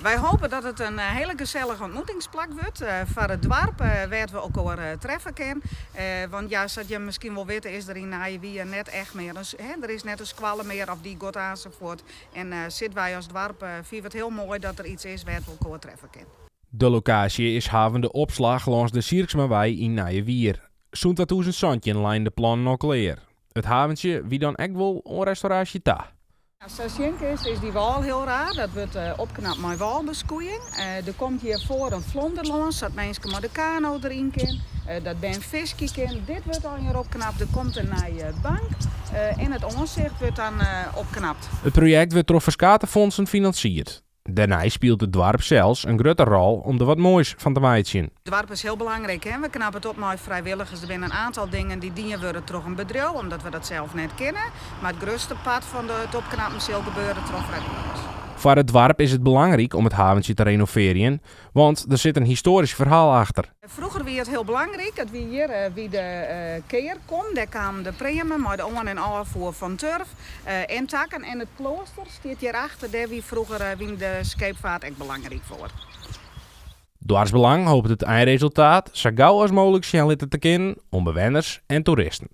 Wij hopen dat het een hele gezellige ontmoetingsplek wordt. Voor het dorp waar we ook al treffen kunnen. Want ja, zoals je misschien wel weet, is er in Nijenwier net echt meer. Dus, er is net een squalle meer of die God aanzet. En zitten wij als dorp, vinden het heel mooi dat er iets is waar we elkaar treffen kunnen. De locatie is havende opslag langs de Sierksmawei in Nijenwier. Zo'n 2000 lijn de plannen al klaar. Het haventje wie dan echt wel een restauratie ta. Zoals je is die wal heel raar. Dat wordt opknapt met walbeskoeiing. Er komt hier voor een vlonderlons, dat mensen met de kano erin kunnen. Dat ben een visje kan. Dit wordt al hier opknapt. Er komt een nieuwe bank. En het aanzicht wordt dan opknapt. Het project wordt door Verskatenfondsen financierd. Daarna speelt het dorp zelfs een grote rol om er wat moois van te maken. Het dorp is heel belangrijk. Hè? We knappen het op met vrijwilligers. Er zijn een aantal dingen die dienen worden door een bedrijf, omdat we dat zelf net kennen. Maar het grootste pad van het opknappen zal gebeuren door vrijwilligers. Voor het dorp is het belangrijk om het haventje te renoveren, want er zit een historisch verhaal achter. Vroeger was het heel belangrijk dat we hier wie de keer komt. Daar kwam de premie met de on- en afvoer van turf en takken. En het klooster staat hierachter. Daar wie vroeger wie de scheepvaart echt belangrijk voor. Dwarsbelang hoopt het eindresultaat zo gauw als mogelijk snel te kennen om bewoners en toeristen.